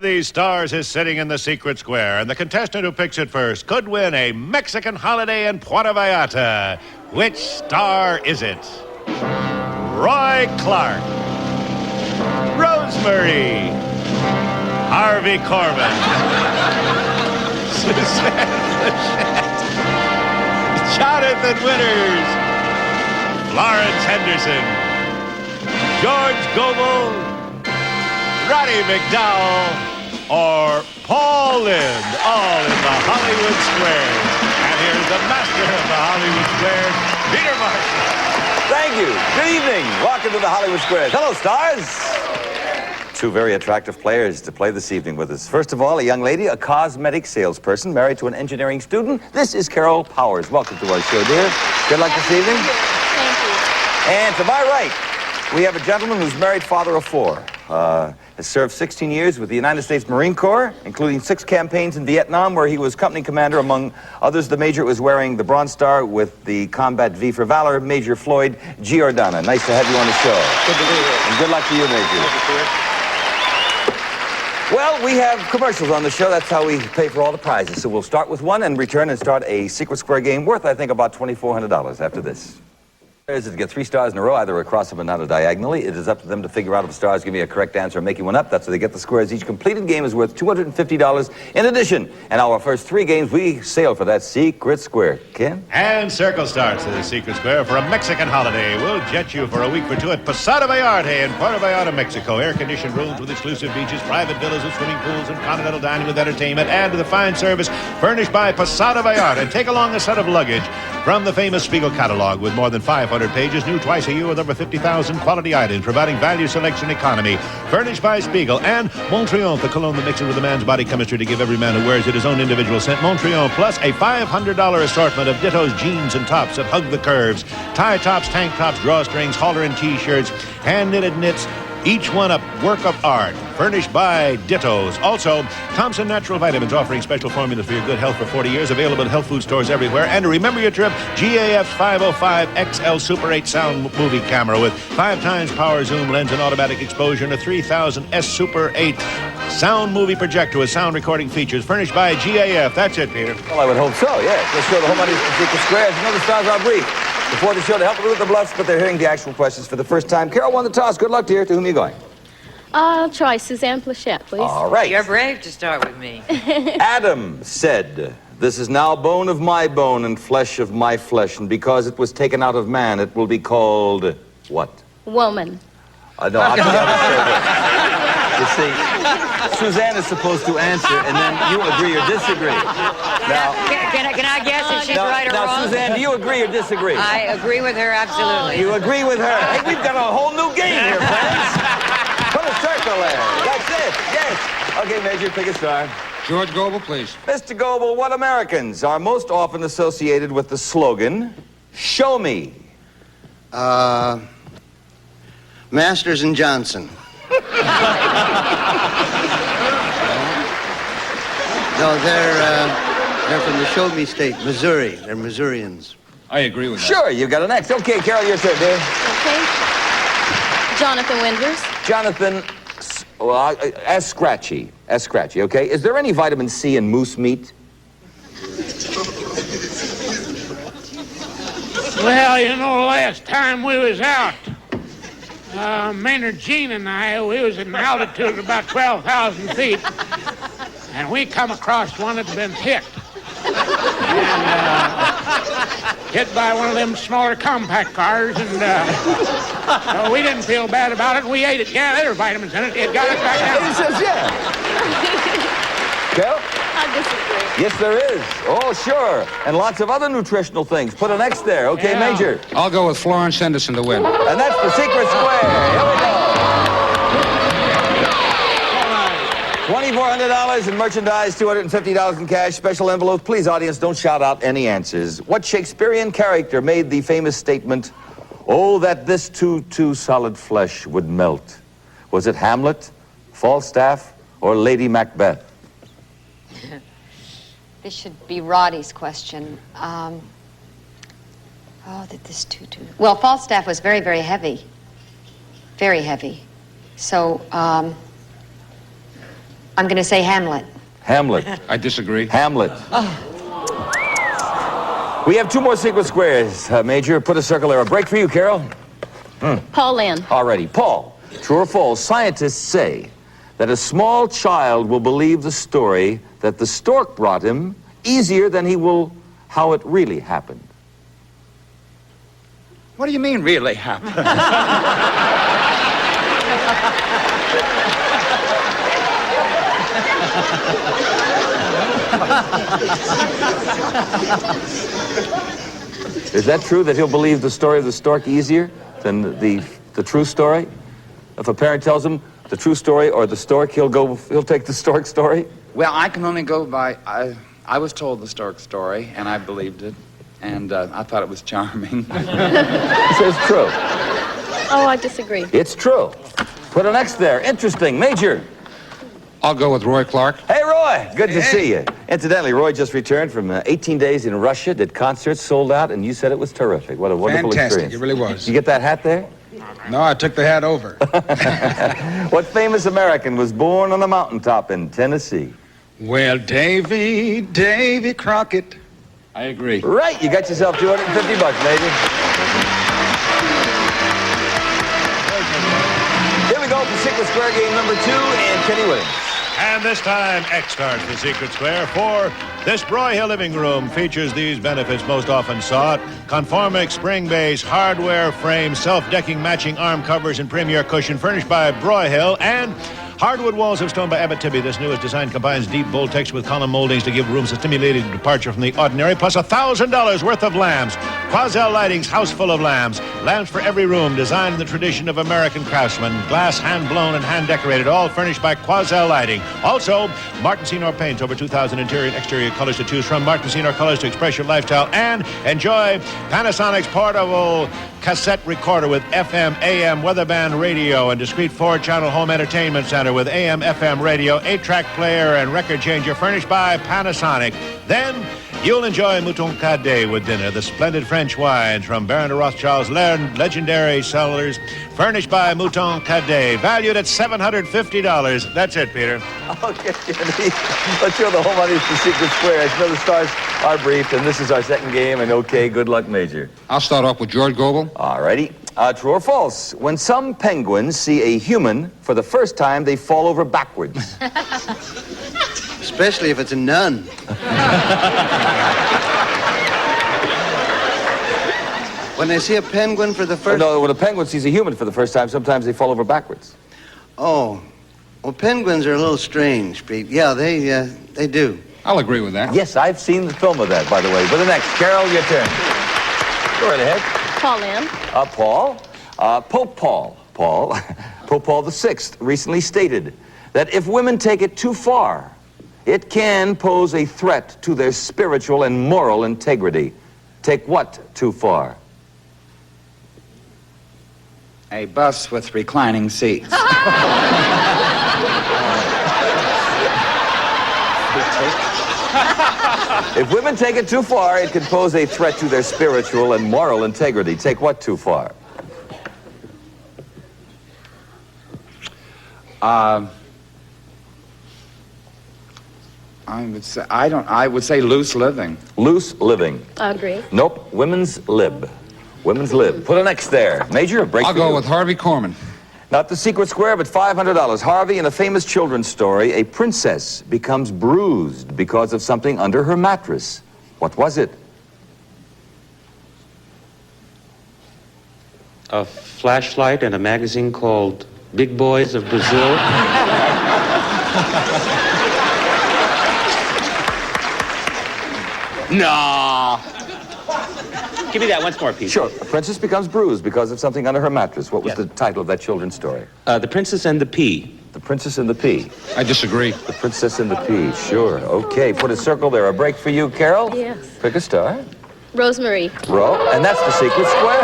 these stars is sitting in the secret square, and the contestant who picks it first could win a Mexican holiday in Puerto Vallarta. Which star is it? Roy Clark, Rosemary, Harvey Korman, Suzanne Pleshette, Jonathan Winters, Florence Henderson, George Gobel, Roddy McDowell, or Paul Lynde, all in the Hollywood Squares. And here's the master of the Hollywood Squares, Peter Marshall. Thank you. Good evening. Welcome to the Hollywood Squares. Hello, stars. Two very attractive players to play this evening with us. First of all, a young lady, a cosmetic salesperson married to an engineering student. This is Carol Powers. Welcome to our show, dear. Good luck this evening. Thank you. And to my right, we have a gentleman who's married, father of four. Has served 16 years with the United States Marine Corps, including 6 campaigns in Vietnam, where he was company commander. Among others, the major was wearing the Bronze Star with the Combat V for Valor, Major Floyd, Giordanna. Nice to have you on the show. Good to be here. And good luck to you, Major. Well, we have commercials on the show. That's how we pay for all the prizes. So we'll start with one and return and start a secret square game worth, I think, about $2,400 after this. Is to get 3 stars in a row, either across them or not diagonally. It is up to them to figure out if the stars give me a correct answer or making one up. That's how they get the squares. Each completed game is worth $250 in addition. And our first 3 games, we sail for that secret square. Ken? And circle starts to the secret square for a Mexican holiday. We'll jet you for a week or two at Posada Vallarta in Puerto Vallarta, Mexico. Air-conditioned rooms with exclusive beaches, private villas with swimming pools, and continental dining with entertainment. Add to the fine service furnished by Posada Vallarta. And take along a set of luggage from the famous Spiegel catalog with more than 500 pages, new twice a year with over 50,000 quality items, providing value, selection, economy. Furnished by Spiegel. And Montreal, the cologne that mixes with a man's body chemistry to give every man who wears it his own individual scent. Montreal, plus a $500 assortment of Ditto's jeans and tops that hug the curves. Tie tops, tank tops, drawstrings, halter and T-shirts, hand-knitted knits, each one a work of art, furnished by Ditto's. Also, Thompson Natural Vitamins, offering special formulas for your good health for 40 years, available at health food stores everywhere. And to remember your trip, GAF 505 XL Super 8 sound movie camera with 5 times power zoom lens and automatic exposure, and a 3000 S Super 8 sound movie projector with sound recording features, furnished by GAF. That's it, Peter. Well, I would hope so, yes. Let's show the home audience the secret squares. You know the stars are brief. Before the show, to help them with the bluffs, but they're hearing the actual questions for the first time. Carol won the toss. Good luck, dear. To whom are you going? I'll try Suzanne Pleshette, please. All right. You're brave to start with me. Adam said, "This is now bone of my bone and flesh of my flesh, and because it was taken out of man, it will be called what?" Woman. No, I forgot to say that. You see, Suzanne is supposed to answer, and then you agree or disagree. Now, Can I guess if she's right or now, wrong? Suzanne, do you agree or disagree? I agree with her, absolutely. You agree with her. Hey, we've got a whole new game here, friends. Put a circle there. That's it. Yes. Okay, Major, pick a star. George Gobel, please. Mr. Gobel, what Americans are most often associated with the slogan, "Show me"? Masters and Johnson. No, they're from the Show Me state, Missouri. They're Missourians. I agree with that. Sure, you've got an X. Okay, Carol, your turn, dear. Okay. Jonathan Winters. Jonathan, well, as scratchy, okay? Is there any vitamin C in moose meat? Well, you know, last time we was out, Maynard Jean and I, we was at an altitude of about 12,000 feet, and we come across one that's been hit. And, hit by one of them smaller compact cars, and so we didn't feel bad about it. We ate it. Yeah, there were vitamins in it. It got us back down. He says, yeah. Carol? I disagree. Yes, there is. Oh, sure. And lots of other nutritional things. Put an X there. Okay, Yeah. Major. I'll go with Florence Henderson to win. And that's the secret square. Here we go. $2,400 in merchandise, $250 in cash, special envelopes. Please, audience, don't shout out any answers. What Shakespearean character made the famous statement, "Oh, that this too solid flesh would melt"? Was it Hamlet, Falstaff, or Lady Macbeth? This should be Roddy's question. Oh, that this too. Well, Falstaff was very, very heavy. Very heavy. So, I'm going to say Hamlet. Hamlet. I disagree. Hamlet. We have 2 more secret squares, Major. Put a circle there. A break for you, Carol. Paul Lynde. Alrighty. Paul, true or false, scientists say that a small child will believe the story that the stork brought him easier than he will how it really happened. What do you mean, really happened? Is that true that he'll believe the story of the stork easier than the true story? If a parent tells him the true story or the stork, he'll take the stork story? Well, I can only go by, I was told the stork story, and I believed it, and I thought it was charming. He says true. Oh, I disagree. It's true. Put an X there. Interesting. Major. I'll go with Roy Clark. Hey, Roy. Good to see you. Incidentally, Roy just returned from 18 days in Russia, did concerts, sold out, and you said it was terrific. What a wonderful Fantastic. experience. It really was. You get that hat there? No, I took the hat over. What famous American was born on the mountaintop in Tennessee? Well, Davy Crockett. I agree. Right. You got yourself $250, Major. Here we go for Secret Square game number 2, and Kenny Williams. And this time, X starts the Secret Square for this Broyhill living room features these benefits most often sought. Conformix spring base, hardware frame, self-decking matching arm covers, and premier cushion furnished by Broyhill. And hardwood walls of stone by Abbott Tibby. This newest design combines deep bold text with column moldings to give rooms a stimulating departure from the ordinary, plus $1,000 worth of lamps. Quasel Lighting's house full of lamps. Lamps for every room, designed in the tradition of American craftsmen. Glass hand-blown and hand-decorated, all furnished by Quasel Lighting. Also, Martin Senior paints, over 2,000 interior and exterior colors to choose from. Martin Senior colors to express your lifestyle. And enjoy Panasonic's portable cassette recorder with FM, AM, weatherband radio, and discrete 4-channel home entertainment center with AM, FM radio, 8-track player, and record changer furnished by Panasonic. Then you'll enjoy Mouton Cadet with dinner, the splendid French wines from Baron de Rothschild's legendary cellars, furnished by Mouton Cadet, valued at $750. That's it, Peter. Okay, Kenny. Let's show the home audience the Secret Square. As you know, the stars are briefed, and this is our second game, and okay, good luck, Major. I'll start off with George Gobel. All righty. True or false? When some penguins see a human for the first time, they fall over backwards. Especially if it's a nun. When they see a penguin for the first... No, when a penguin sees a human for the first time, sometimes they fall over backwards. Oh. Well, penguins are a little strange, Pete. Yeah, they do. I'll agree with that. Yes, I've seen the film of that, by the way. But the next, Carol, your turn. Go right ahead. Paul Lynde. Paul. Pope Paul. Pope Paul VI recently stated that if women take it too far, it can pose a threat to their spiritual and moral integrity. Take what too far? A bus with reclining seats. If women take it too far, it can pose a threat to their spiritual and moral integrity. Take what too far? I would say loose living. Loose living. I agree. Nope. Women's lib. Women's lib. Put an X there. Major, a break I'll for go you. with Harvey Korman. Not the Secret Square, but $500. Harvey, in a famous children's story, a princess becomes bruised because of something under her mattress. What was it? A flashlight and a magazine called Big Boys of Brazil. No. Give me that once more, Pete. Sure. A princess becomes bruised because of something under her mattress. What was Yes. the title of that children's story? The Princess and the Pea. The Princess and the Pea. I disagree. The Princess and the Pea. Sure. Okay. Put a circle there. A break for you, Carol. Yes. Pick a star. Rosemary. Row. And that's the Secret Square.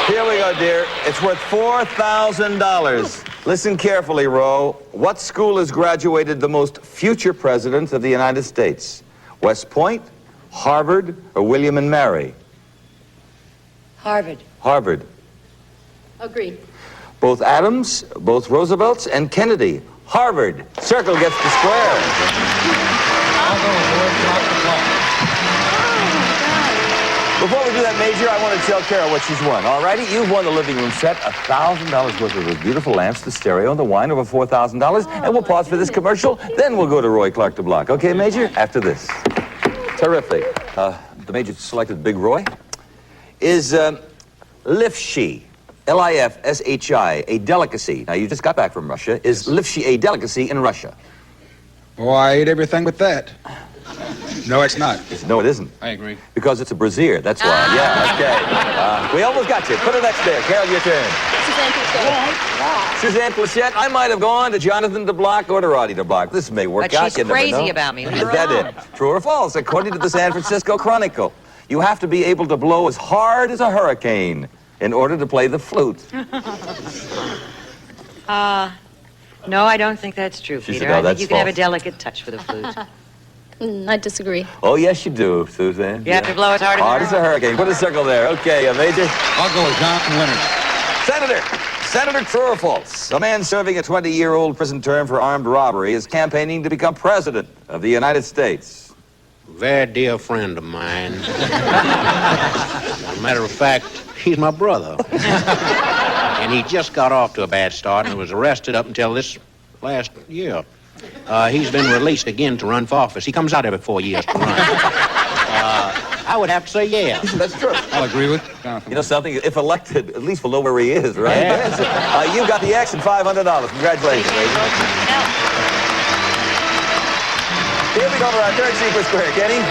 Here we go, dear. It's worth $4,000. Listen carefully, Roe. What school has graduated the most future presidents of the United States? West Point, Harvard, or William and Mary? Harvard. Harvard. Agreed. Both Adams, both Roosevelts, and Kennedy. Harvard. Circle gets the square. I'll go with George off the block. Before we do that, Major, I want to tell Carol what she's won. All righty, you've won the living room set, $1,000 worth of those beautiful lamps, the stereo, and the wine, over $4,000. And we'll pause for this commercial, then we'll go to Roy Clark to block. Okay, Major? After this. Terrific. The Major selected Big Roy. Is Lifshi, Lifshi, a delicacy? Now, you just got back from Russia. Is Lifshi a delicacy in Russia? Oh, I ate everything but that. No, it's not. No, it isn't. I agree. Because it's a brassiere, that's why. Yeah, okay. We almost got you. Put it next there. Carol, your turn. Suzanne Pleshette. Suzanne Pleshette, I might have gone to Jonathan to block or to Roddy to block. This may work But out. she's You never crazy know. about me. Leave her Is that alone. it? True or false? According to the San Francisco Chronicle, you have to be able to blow as hard as a hurricane in order to play the flute. No, I don't think that's true, She Peter. said, no, I think that's you can have a false. delicate touch for the flute. I disagree. Oh, yes, you do, Suzanne. You have to blow as hard as Hard as a hurricane. Put a circle there. Okay, Major. I'll go with Jonathan Winters. Senator, true or false? A man serving a 20-year-old prison term for armed robbery is campaigning to become president of the United States. Very dear friend of mine. As a matter of fact, he's my brother. And he just got off to a bad start and was arrested up until this last year. He's been released again to run for office. He comes out every 4 years to run. I would have to say yes. That's true. I'll agree with Jonathan. You know something? If elected, at least we'll know where he is, right? Yeah. Yes. You got the X and $500. Congratulations, ladies. Here we go to our third secret square, Kenny.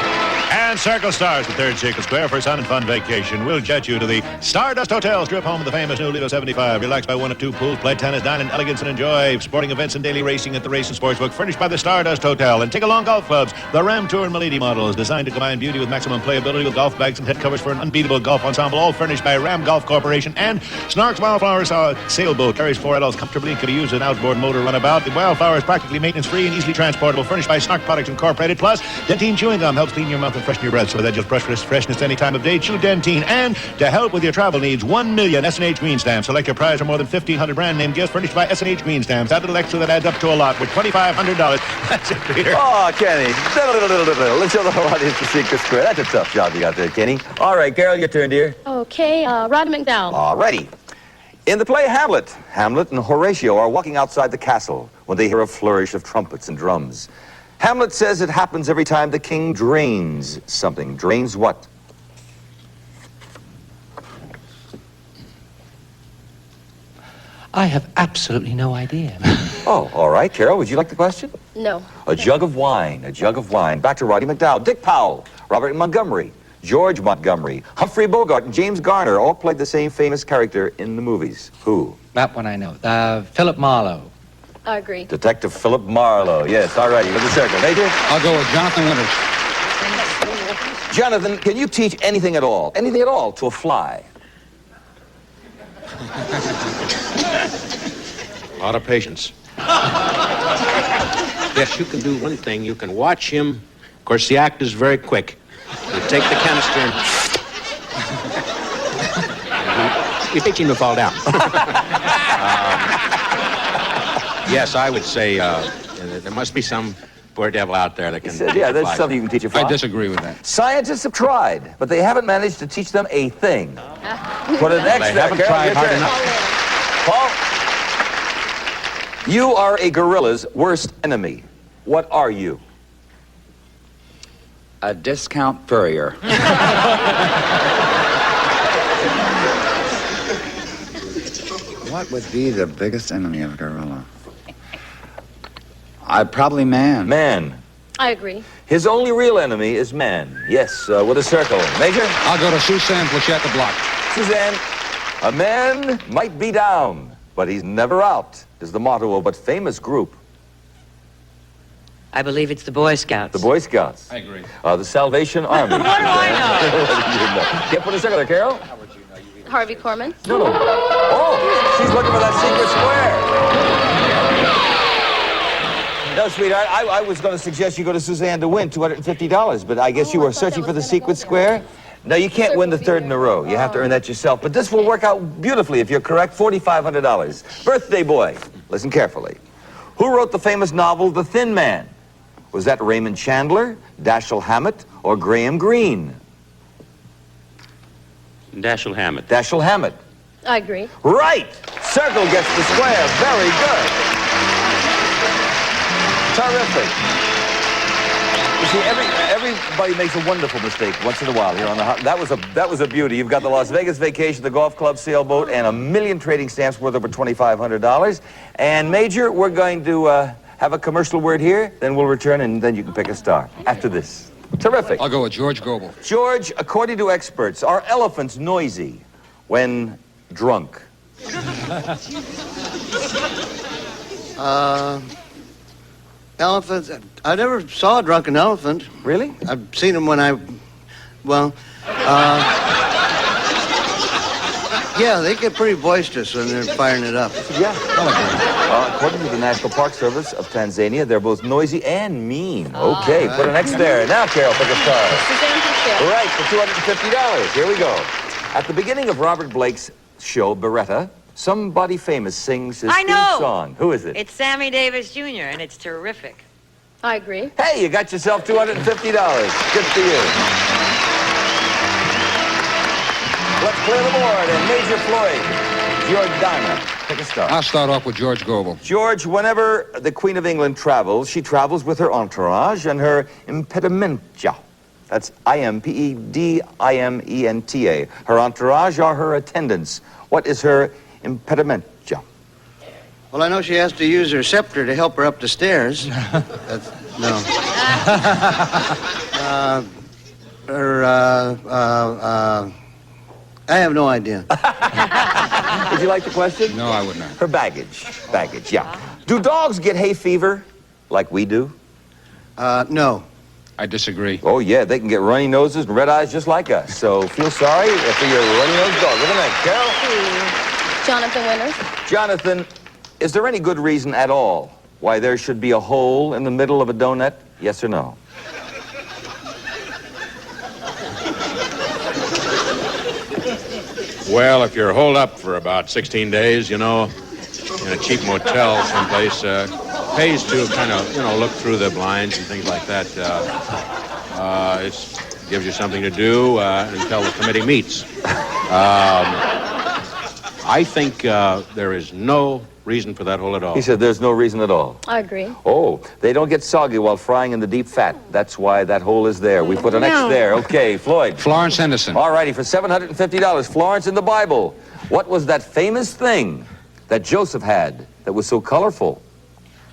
And Circle Stars, the third Secret Square for sun and fun vacation. We'll jet you to the Stardust Hotel, strip home of the famous new Lido 75. Relax by one of two pools, play tennis, dine in elegance, and enjoy sporting events and daily racing at the Race and Sportsbook, furnished by the Stardust Hotel. And take along golf clubs. The Ram Tour and Milady model is designed to combine beauty with maximum playability, with golf bags and head covers for an unbeatable golf ensemble, all furnished by Ram Golf Corporation. And Snark's Wildflower sailboat carries 4 adults comfortably and can be used as an outboard motor runabout. The Wildflower is practically maintenance-free and easily transportable, furnished by Snark Products Incorporated. Plus, Dentine Chewing Gum helps clean your mouth and freshen your breath so that just brush for freshness any time of day. Chew Dentine. And to help with your travel needs, 1 million S&H Green Stamps. Select your prize for more than 1,500 brand name gifts furnished by S&H Green Stamps. That little extra that adds up to a lot with $2,500. That's it, Peter. Oh, Kenny. Let's show the whole audience the secret square. That's a tough job you got there, Kenny. All right, Carol, your turn, dear. Okay, Roddy McDowell. All righty. In the play Hamlet, Hamlet and Horatio are walking outside the castle when they hear a flourish of trumpets and drums. Hamlet says it happens every time the king drains something. Drains what? I have absolutely no idea. Oh, all right. Carol, would you like the question? No. A jug of wine, a jug of wine. Back to Roddy McDowell, Dick Powell, Robert Montgomery, George Montgomery, Humphrey Bogart, and James Garner all played the same famous character in the movies. Who? That one I know. Philip Marlowe. I agree. Detective Philip Marlowe. Yes, all righty. With the circle. Major? I'll go with Jonathan Winters. Jonathan, can you teach anything at all to a fly? A lot of patience. Yes, you can do one thing. You can watch him. Of course, the act is very quick. You take the canister and you teach him to fall down. Yes, I would say there must be some poor devil out there that can... Yeah, that's something you can teach a fly. I disagree with that. Scientists have tried, but they haven't managed to teach them a thing. Put an X They there, haven't Carol. tried Your hard turn. enough. Paul, you are a gorilla's worst enemy. What are you? A discount furrier. What would be the biggest enemy of a gorilla? Probably man. Man. I agree. His only real enemy is man. Yes, with a circle. Major? I'll go to Suzanne Pleshette the block. Suzanne, a man might be down, but he's never out, is the motto of what famous group? I believe it's the Boy Scouts. The Boy Scouts. I agree. The Salvation Army. What do I Can't put a circle there, Carol? Harvey Korman. No. Oh, she's looking for that secret square. No, sweetheart, I was going to suggest you go to Suzanne to win $250, but I guess you were searching for the secret square. No, you can't win the third in a row. You have to earn that yourself. But this will work out beautifully if you're correct. $4,500. Birthday boy. Listen carefully. Who wrote the famous novel The Thin Man? Was that Raymond Chandler, Dashiell Hammett, or Graham Greene? Dashiell Hammett. Dashiell Hammett. I agree. Right! Circle gets the square. Very good. Terrific. You see, everybody makes a wonderful mistake once in a while here on the that was a beauty. You've got the Las Vegas Vacation, the golf club sailboat, and a million trading stamps worth over $2,500. And Major, we're going to have a commercial word here, then we'll return, and then you can pick a star after this. Terrific. I'll go with George Gobel. George, according to experts, are elephants noisy when drunk? Elephants. I never saw a drunken elephant. Really? I've seen them when yeah, they get pretty boisterous when they're firing it up. Yeah. According to the National Park Service of Tanzania, they're both noisy and mean. Okay, put an X there. Now, Carol, pick a star. Suzanne Pleshette. Right, for $250. Here we go. At the beginning of Robert Blake's show, Beretta, somebody famous sings his theme song. Who is it? It's Sammy Davis Jr., and it's terrific. I agree. Hey, you got yourself $250. Good for you. Let's clear the board. And Major Floyd, Giordanna. Pick a star. I'll start off with George Gobel. George, whenever the Queen of England travels, she travels with her entourage and her impedimenta. That's I-M-P-E-D-I-M-E-N-T-A. Her entourage are her attendants. What is her impedimenta? Well, I know she has to use her scepter to help her up the stairs. That's, no. I have no idea. Would you like the question? No, I would not. Her baggage. Baggage, yeah. Do dogs get hay fever like we do? No. I disagree. Oh, yeah, they can get runny noses and red eyes just like us. So feel sorry for your runny-nosed dog. Look at that, Carol. Jonathan Winters. Jonathan, is there any good reason at all why there should be a hole in the middle of a donut? Yes or no? Well, if you're holed up for about 16 days, you know, in a cheap motel someplace, pays to kind of, you know, look through the blinds and things like that. It gives you something to do until the committee meets. I think there is no reason for that hole at all. He said there's no reason at all. I agree. Oh, they don't get soggy while frying in the deep fat. That's why that hole is there. We put an X there. Okay, Floyd. Florence Henderson. All righty, for $750. Florence in the Bible. What was that famous thing that Joseph had that was so colorful?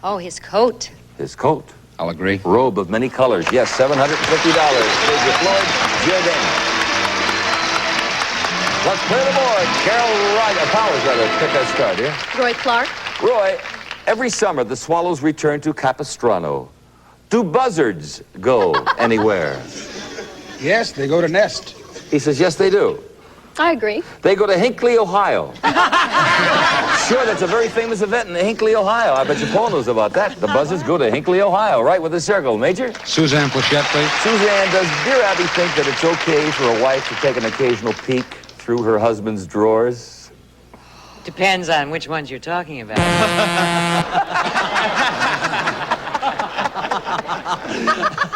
Oh, his coat. His coat. I'll agree. Robe of many colors. Yes, $750. Major Floyd, Giordanna. Let's clear the board. Carol Powers, pick a start here. Roy Clark. Roy, every summer the swallows return to Capistrano. Do buzzards go anywhere? Yes, they go to nest. He says, yes, they do. I agree. They go to Hinckley, Ohio. Sure, that's a very famous event in Hinckley, Ohio. I bet you Paul knows about that. The buzzards go to Hinckley, Ohio, right with a circle. Major? Suzanne Pleshette, please. Suzanne, does dear Abby think that it's okay for a wife to take an occasional peek through her husband's drawers? Depends on which ones you're talking about.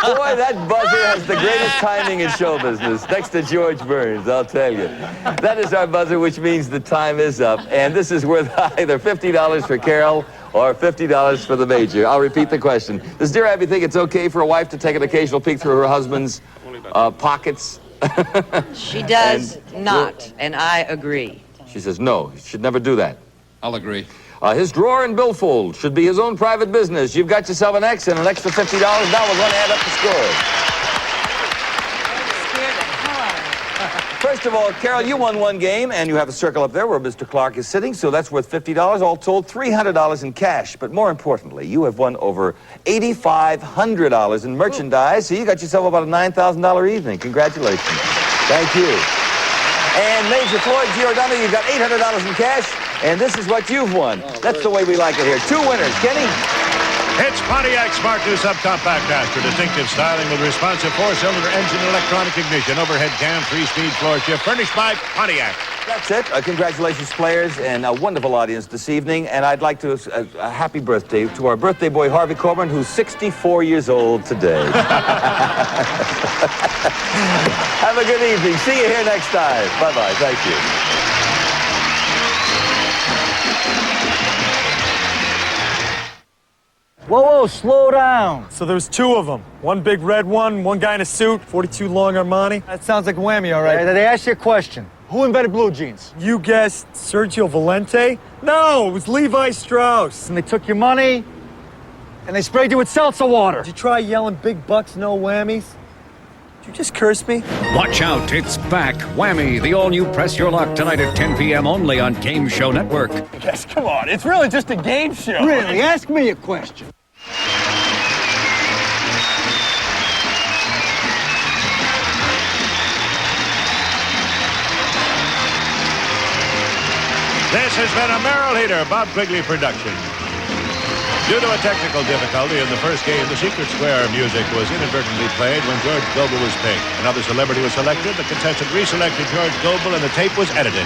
Boy, that buzzer has the greatest timing in show business, next to George Burns, I'll tell you. That is our buzzer, which means the time is up. And this is worth either $50 for Carol or $50 for the Major. I'll repeat the question. Does dear Abby think it's okay for a wife to take an occasional peek through her husband's pockets? She does not, and I agree. She says no, you should never do that. I'll agree. His drawer and billfold should be his own private business. You've got yourself an X and an extra $50. Now we're going to add up the score. First of all, Carol, you won one game, and you have a circle up there where Mr. Clark is sitting, so that's worth $50. All told, $300 in cash. But more importantly, you have won over $8,500 in merchandise, so you got yourself about a $9,000 evening. Congratulations. Thank you. And Major Floyd Giordanna, you got $800 in cash, and this is what you've won. That's the way we like it here. Two winners. Kenny? It's Pontiac's Smart New Subcompact Astro. Distinctive styling with responsive four-cylinder engine and electronic ignition. Overhead cam, 3-speed floor shift. Furnished by Pontiac. That's it. Congratulations, players, and a wonderful audience this evening. And I'd like to a happy birthday to our birthday boy, Harvey Korman, who's 64 years old today. Have a good evening. See you here next time. Bye-bye. Thank you. Whoa, whoa, slow down. So there's two of them. One big red one guy in a suit, 42 long Armani. That sounds like Whammy, all right. They asked you a question. Who invented blue jeans? You guessed Sergio Valente? No, it was Levi Strauss. And they took your money, and they sprayed you with seltzer water. Did you try yelling big bucks, no whammies? Did you just curse me? Watch out, it's back. Whammy, the all-new Press Your Luck tonight at 10 p.m. only on Game Show Network. Yes, come on. It's really just a game show. Really? Ask me a question. This has been a Merrill Heater, Bob Quigley production. Due to a technical difficulty in the first game, the Secret Square music was inadvertently played when George Gobel was picked. Another celebrity was selected. The contestant reselected George Gobel, and the tape was edited.